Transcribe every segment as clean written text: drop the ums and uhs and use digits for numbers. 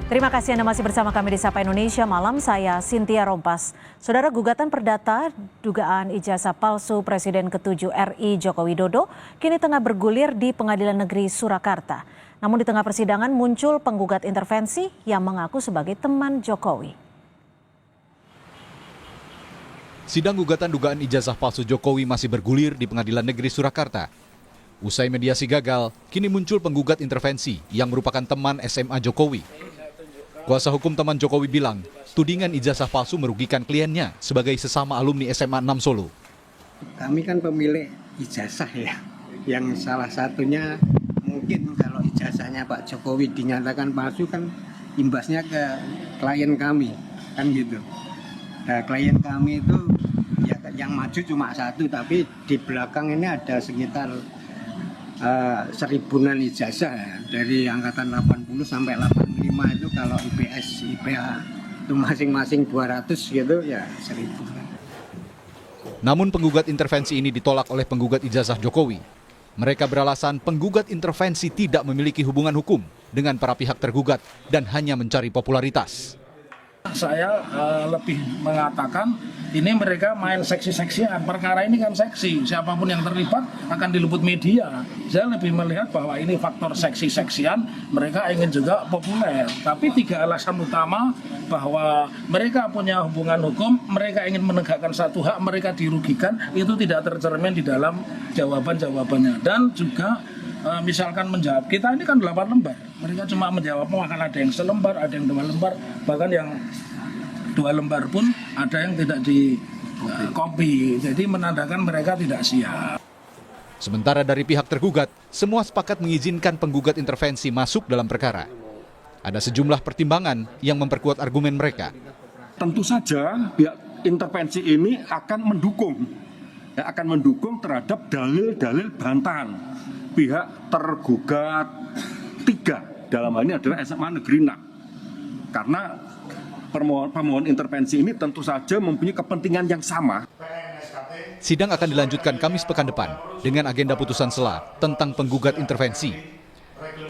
Terima kasih Anda masih bersama kami di Sapa Indonesia Malam. Saya Cynthia Rompas. Saudara, gugatan perdata dugaan ijazah palsu Presiden ke-7 RI Joko Widodo kini tengah bergulir di Pengadilan Negeri Surakarta. Namun di tengah persidangan muncul penggugat intervensi yang mengaku sebagai teman Jokowi. Sidang gugatan dugaan ijazah palsu Jokowi masih bergulir di Pengadilan Negeri Surakarta. Usai mediasi gagal, kini muncul penggugat intervensi yang merupakan teman SMA Jokowi. Kuasa hukum teman Jokowi bilang, tudingan ijazah palsu merugikan kliennya sebagai sesama alumni SMA 6 Solo. Kami kan pemilik ijazah ya, yang salah satunya mungkin kalau ijazahnya Pak Jokowi dinyatakan palsu kan imbasnya ke klien kami, kan gitu. Nah, klien kami itu ya yang maju cuma satu, tapi di belakang ini ada sekitar seribuan ijazah ya. Dari angkatan 80 sampai 85 itu kalau IPS, IPA itu masing-masing 200 gitu ya 1000. Namun penggugat intervensi ini ditolak oleh penggugat ijazah Jokowi. Mereka beralasan penggugat intervensi tidak memiliki hubungan hukum dengan para pihak tergugat dan hanya mencari popularitas. Saya lebih mengatakan ini mereka main seksi-seksian, perkara ini kan seksi, siapapun yang terlibat akan diliput media. Saya lebih melihat bahwa ini faktor seksi-seksian, mereka ingin juga populer. Tapi 3 alasan utama bahwa mereka punya hubungan hukum, mereka ingin menegakkan satu hak, mereka dirugikan, itu tidak tercermin di dalam jawaban-jawabannya. Dan juga misalkan menjawab, kita ini kan 8 lembar, mereka cuma menjawab akan ada yang selembar, ada yang 2 lembar, bahkan yang 2 lembar pun ada yang tidak di copy, jadi menandakan mereka tidak siap. Sementara dari pihak tergugat, semua sepakat mengizinkan penggugat intervensi masuk dalam perkara. Ada sejumlah pertimbangan yang memperkuat argumen mereka. Tentu saja pihak intervensi ini akan mendukung terhadap dalil-dalil bantahan pihak tergugat 3, dalam hal ini adalah SMA Negeri 6. Karena permohonan intervensi ini tentu saja mempunyai kepentingan yang sama. Sidang akan dilanjutkan Kamis pekan depan dengan agenda putusan sela tentang penggugat intervensi.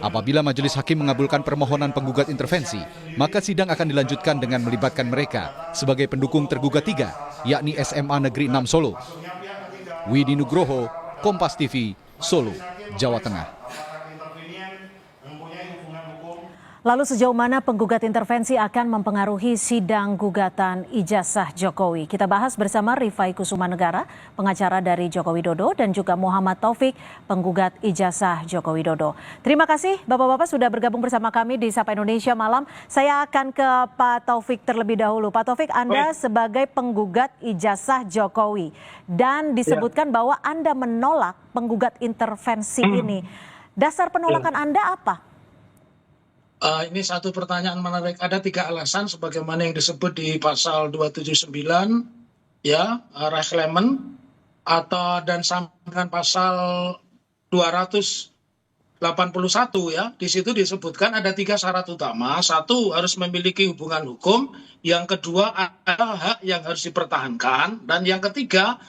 Apabila majelis hakim mengabulkan permohonan penggugat intervensi, maka sidang akan dilanjutkan dengan melibatkan mereka sebagai pendukung tergugat 3, yakni SMA Negeri 6 Solo. Widi Nugroho, Kompas TV, Solo, Jawa Tengah. Lalu sejauh mana penggugat intervensi akan mempengaruhi sidang gugatan ijazah Jokowi? Kita bahas bersama Rifai Kusumanegara, pengacara dari Joko Widodo, dan juga Muhammad Taufik, penggugat ijazah Joko Widodo. Terima kasih Bapak-Bapak sudah bergabung bersama kami di Sapa Indonesia Malam. Saya akan ke Pak Taufik terlebih dahulu. Pak Taufik, Anda sebagai penggugat ijazah Jokowi dan disebutkan bahwa Anda menolak penggugat intervensi ini. Dasar penolakan Anda apa? Ini satu pertanyaan menarik. Ada 3 alasan sebagaimana yang disebut di pasal 279 ya, Rehlemen dan sama dengan pasal 281 ya. Di situ disebutkan ada 3 syarat utama. 1, harus memiliki hubungan hukum. Yang kedua, ada hak yang harus dipertahankan. Dan yang ketiga,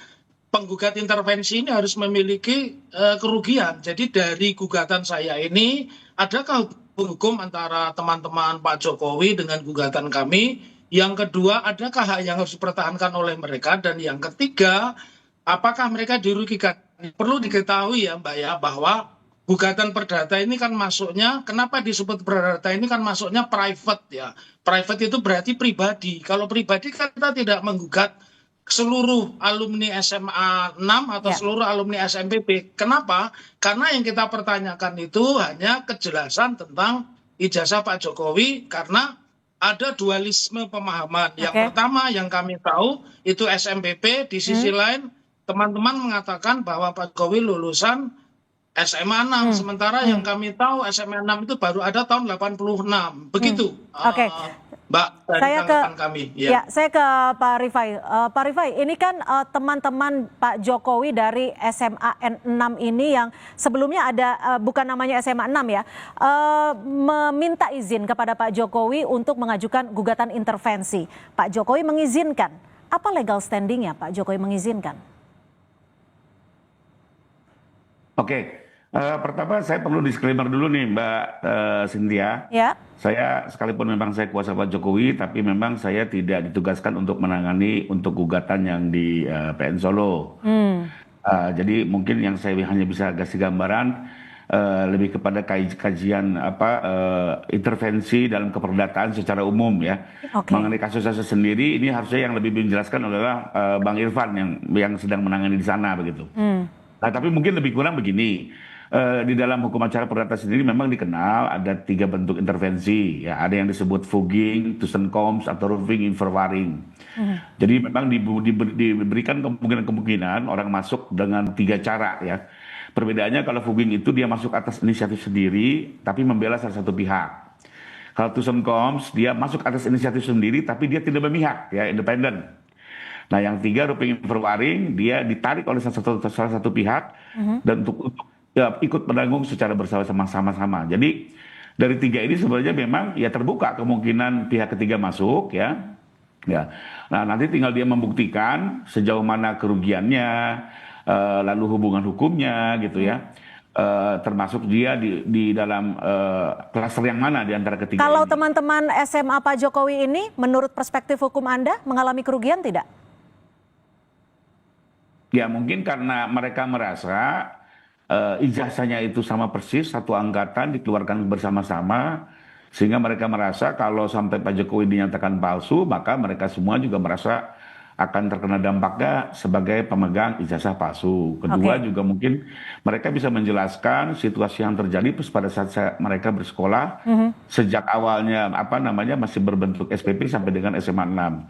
penggugat intervensi ini harus memiliki kerugian. Jadi dari gugatan saya ini, adakah hukum antara teman-teman Pak Jokowi dengan gugatan kami? Yang kedua, adakah hak yang harus dipertahankan oleh mereka? Dan yang ketiga, apakah mereka dirugikan? Perlu diketahui ya Mbak ya, bahwa gugatan perdata ini kan masuknya, kenapa disebut perdata ini kan masuknya private ya. Private itu berarti pribadi. Kalau pribadi kan kita tidak menggugat seluruh alumni SMA 6 atau seluruh alumni SMPB. Kenapa? Karena yang kita pertanyakan itu hanya kejelasan tentang ijazah Pak Jokowi, karena ada dualisme pemahaman. Yang pertama yang kami tahu itu SMPB, di sisi lain teman-teman mengatakan bahwa Pak Jokowi lulusan SMA 6, sementara yang kami tahu SMA 6 itu baru ada tahun 86. Begitu. Mbak, saya ke Pak Rifai. Pak Rifai, ini kan teman-teman Pak Jokowi dari SMA N6 ini yang sebelumnya ada, bukan namanya SMA 6 ya, meminta izin kepada Pak Jokowi untuk mengajukan gugatan intervensi. Pak Jokowi mengizinkan. Apa legal standingnya Pak Jokowi mengizinkan? Oke, Pertama saya perlu disclaimer dulu nih Mbak Cynthia. Ya. Saya sekalipun memang saya kuasa Pak Jokowi, tapi memang saya tidak ditugaskan untuk menangani untuk gugatan yang di PN Solo. Jadi mungkin yang saya hanya bisa kasih gambaran lebih kepada kajian intervensi dalam keperdataan secara umum ya. Oke. Mengenai kasus-kasus sendiri ini harusnya yang lebih menjelaskan adalah Bang Irfan yang sedang menangani di sana begitu. Nah, tapi mungkin lebih kurang begini. Di dalam hukum acara perdata sendiri memang dikenal ada 3 bentuk intervensi. Ya, ada yang disebut fogging, Tussenkoms, atau roving infrawaring. Jadi memang diberikan kemungkinan orang masuk dengan 3 cara ya. Perbedaannya kalau fogging itu dia masuk atas inisiatif sendiri, tapi membela salah satu pihak. Kalau Tussenkoms dia masuk atas inisiatif sendiri, tapi dia tidak memihak, ya independen. Nah, yang 3 roving infrawaring dia ditarik oleh salah satu pihak dan untuk ikut menanggung secara bersama-sama. Jadi dari 3 ini sebenarnya memang ya terbuka kemungkinan pihak ketiga masuk ya. Nah, nanti tinggal dia membuktikan sejauh mana kerugiannya, lalu hubungan hukumnya gitu ya. Termasuk dia di dalam klaster yang mana di antara ketiga Kalau ini. teman-teman SMA Pak Jokowi ini, menurut perspektif hukum Anda, mengalami kerugian tidak? Ya mungkin karena mereka merasa ijazahnya itu sama persis, satu angkatan dikeluarkan bersama-sama, sehingga mereka merasa kalau sampai Pak Jokowi dinyatakan palsu, maka mereka semua juga merasa akan terkena dampaknya sebagai pemegang ijazah palsu. Kedua juga mungkin mereka bisa menjelaskan situasi yang terjadi pada saat mereka bersekolah sejak awalnya masih berbentuk SPP sampai dengan SMA 6.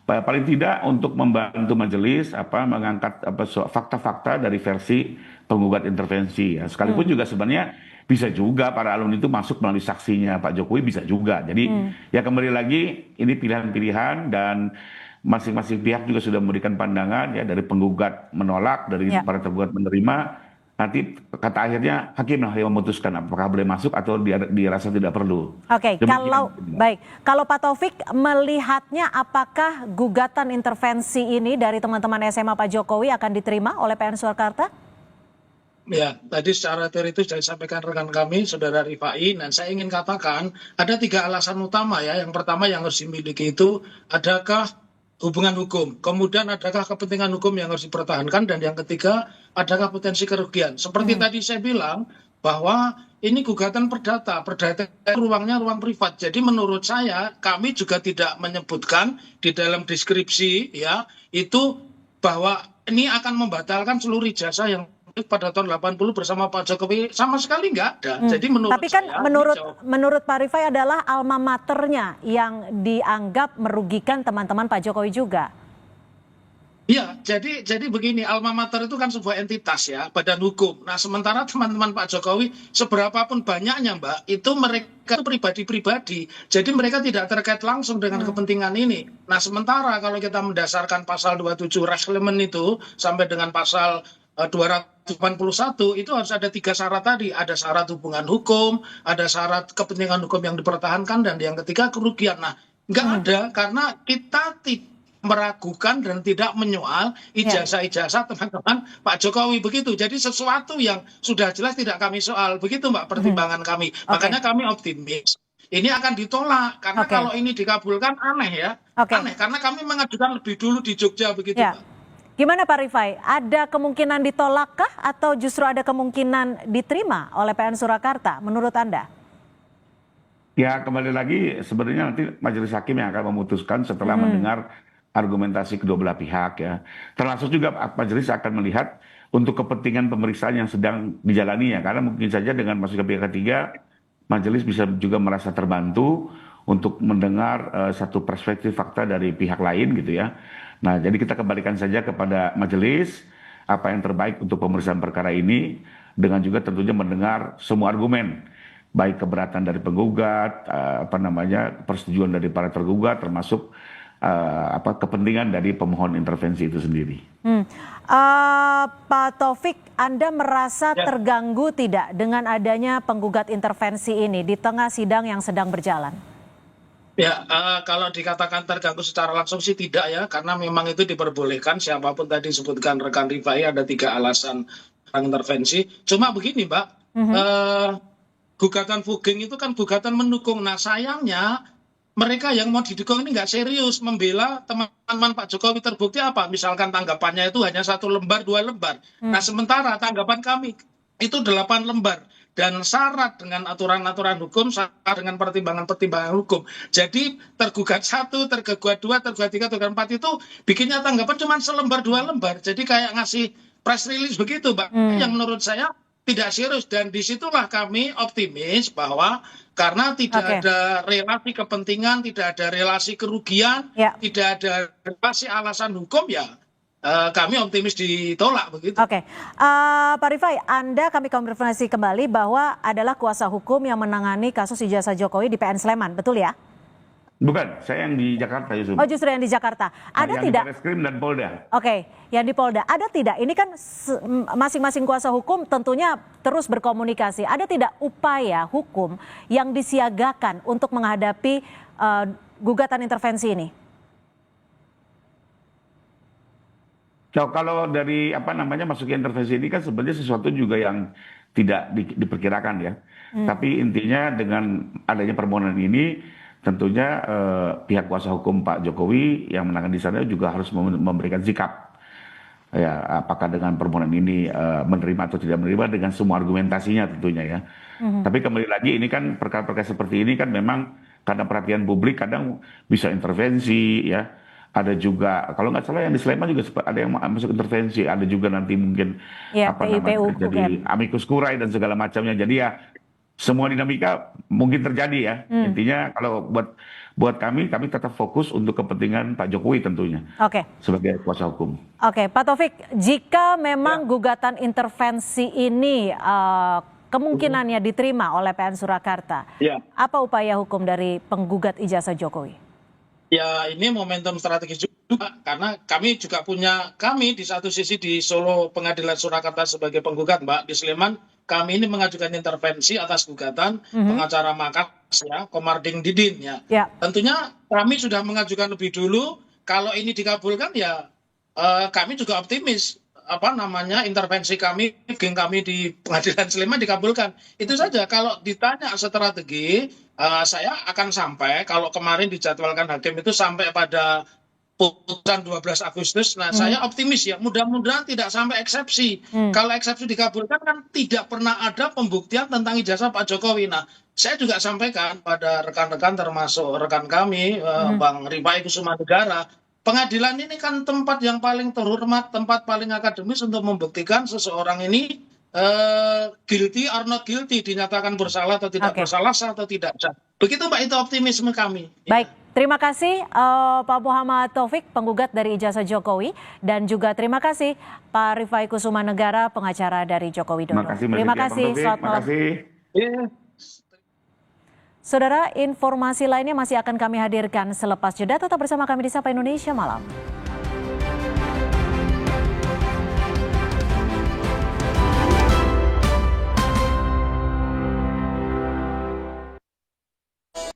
Paling tidak untuk membantu majelis mengangkat fakta-fakta dari versi penggugat intervensi ya. Sekalipun juga sebenarnya bisa juga para alumni itu masuk melalui saksinya Pak Jokowi, bisa juga. Jadi ya kembali lagi ini pilihan-pilihan dan masing-masing pihak juga sudah memberikan pandangan ya, dari penggugat menolak, dari para tergugat menerima. Nanti kata akhirnya hakim lah yang memutuskan apakah boleh masuk atau dirasa tidak perlu. Oke, kalau Pak Taufik melihatnya apakah gugatan intervensi ini dari teman-teman SMA Pak Jokowi akan diterima oleh PN Surakarta? Ya, tadi secara teori itu sudah disampaikan rekan kami, Saudara Rifai, dan saya ingin katakan ada 3 alasan utama ya. Yang pertama yang harus dimiliki itu adakah hubungan hukum, kemudian adakah kepentingan hukum yang harus dipertahankan, dan yang ketiga adakah potensi kerugian. Seperti tadi saya bilang bahwa ini gugatan perdata ruangnya ruang privat. Jadi menurut saya kami juga tidak menyebutkan di dalam deskripsi ya itu bahwa ini akan membatalkan seluruh ijazah yang pada tahun 80 bersama Pak Jokowi, sama sekali nggak ada. Jadi menurut Tapi kan saya, menurut Pak Rifai adalah alma maternya yang dianggap merugikan teman-teman Pak Jokowi juga. Iya, jadi begini, alma mater itu kan sebuah entitas ya, badan hukum. Nah, sementara teman-teman Pak Jokowi, seberapapun banyaknya Mbak, itu mereka pribadi-pribadi. Jadi mereka tidak terkait langsung dengan kepentingan ini. Nah, sementara kalau kita mendasarkan pasal 27 res elemen itu, sampai dengan pasal 281 itu harus ada 3 syarat tadi. Ada syarat hubungan hukum, ada syarat kepentingan hukum yang dipertahankan, dan yang ketiga kerugian. Nah, nggak ada karena kita tidak meragukan dan tidak menyoal ijazah-ijazah teman-teman Pak Jokowi begitu. Jadi sesuatu yang sudah jelas tidak kami soal. Begitu Mbak pertimbangan kami. Makanya kami optimis ini akan ditolak karena kalau ini dikabulkan aneh ya. Aneh karena kami mengajukan lebih dulu di Jogja begitu Mbak. Gimana Pak Rifai? Ada kemungkinan ditolakkah atau justru ada kemungkinan diterima oleh PN Surakarta menurut Anda? Ya kembali lagi sebenarnya nanti majelis hakim yang akan memutuskan setelah mendengar argumentasi kedua belah pihak ya. Termasuk juga majelis akan melihat untuk kepentingan pemeriksaan yang sedang dijalani ya. Karena mungkin saja dengan masuknya pihak ketiga, majelis bisa juga merasa terbantu untuk mendengar satu perspektif fakta dari pihak lain gitu ya. Nah, jadi kita kembalikan saja kepada majelis apa yang terbaik untuk pemeriksaan perkara ini, dengan juga tentunya mendengar semua argumen, baik keberatan dari penggugat, persetujuan dari para tergugat, termasuk kepentingan dari pemohon intervensi itu sendiri. Pak Taufik, Anda merasa terganggu tidak dengan adanya penggugat intervensi ini di tengah sidang yang sedang berjalan? Ya, kalau dikatakan terganggu secara langsung sih tidak ya, karena memang itu diperbolehkan. Siapapun tadi disebutkan rekan Rifai ada 3 alasan intervensi. Cuma begini, Mbak, gugatan Fugeng itu kan gugatan mendukung. Nah, sayangnya mereka yang mau didukung ini nggak serius membela teman-teman Pak Jokowi. Terbukti apa? Misalkan tanggapannya itu hanya 1 lembar, 2 lembar. Nah, sementara tanggapan kami itu 8 lembar. Dan syarat dengan aturan-aturan hukum, syarat dengan pertimbangan-pertimbangan hukum. Jadi tergugat 1, tergugat 2, tergugat 3, tergugat 4 itu bikinnya tanggapan cuma selembar, 2 lembar. Jadi kayak ngasih press release begitu, Mbak. Yang menurut saya tidak serius. Dan disitulah kami optimis bahwa karena tidak ada relasi kepentingan, tidak ada relasi kerugian, tidak ada relasi alasan hukum, ya kami optimis ditolak begitu. Pak Rifai, Anda kami konfirmasi kembali bahwa adalah kuasa hukum yang menangani kasus ijazah Jokowi di PN Sleman, betul ya? Bukan, saya yang di Jakarta, Yusuf. Oh, justru yang di Jakarta. Ada yang tidak? Di Barreskrim dan Polda. Yang di Polda. Ada tidak? Ini kan masing-masing kuasa hukum tentunya terus berkomunikasi. Ada tidak upaya hukum yang disiagakan untuk menghadapi gugatan intervensi ini? Kalau dari masuknya intervensi ini kan sebenarnya sesuatu juga yang tidak diperkirakan ya. Tapi intinya dengan adanya permohonan ini tentunya pihak kuasa hukum Pak Jokowi yang menangani di sana juga harus memberikan sikap. Ya, apakah dengan permohonan ini menerima atau tidak menerima dengan semua argumentasinya tentunya ya. Tapi kembali lagi ini kan perkara-perkara seperti ini kan memang karena perhatian publik kadang bisa intervensi ya. Ada juga kalau nggak salah yang di Sleman juga ada yang masuk intervensi, ada juga nanti mungkin jadi amicus curiae dan segala macamnya. Jadi ya semua dinamika mungkin terjadi ya. Intinya kalau buat kami tetap fokus untuk kepentingan Pak Jokowi tentunya. Sebagai kuasa hukum. Pak Taufik, jika memang gugatan intervensi ini kemungkinannya diterima oleh PN Surakarta, apa upaya hukum dari penggugat ijazah Jokowi? Ya, ini momentum strategis juga karena kami juga kami di satu sisi di Solo Pengadilan Surakarta sebagai penggugat, Mbak. Di Sleman kami ini mengajukan intervensi atas gugatan pengacara Makas ya, Komarding Didin ya. Tentunya kami sudah mengajukan lebih dulu. Kalau ini dikabulkan ya kami juga optimis intervensi kami di Pengadilan Sleman dikabulkan. Itu saja. Kalau ditanya strategi, saya akan sampai kalau kemarin dijadwalkan hakim itu sampai pada putusan 12 Agustus. Nah, saya optimis ya, mudah-mudahan tidak sampai eksepsi. Kalau eksepsi dikabulkan kan tidak pernah ada pembuktian tentang ijazah Pak Jokowi. Nah, saya juga sampaikan pada rekan-rekan termasuk rekan kami Bang Rifai Kusuma Negara. Pengadilan ini kan tempat yang paling terhormat, tempat paling akademis untuk membuktikan seseorang ini guilty or not guilty, dinyatakan bersalah atau tidak bersalah, sah atau tidak sah. Begitu Mbak, itu optimisme kami. Baik, terima kasih Pak Muhammad Taufik, penggugat dari ijazah Jokowi, dan juga terima kasih Pak Rifai Kusuma Negara, pengacara dari Joko Widodo. Terima kasih, selamat malam. Saudara, informasi lainnya masih akan kami hadirkan selepas jeda. Tetap bersama kami di Sapa Indonesia Malam.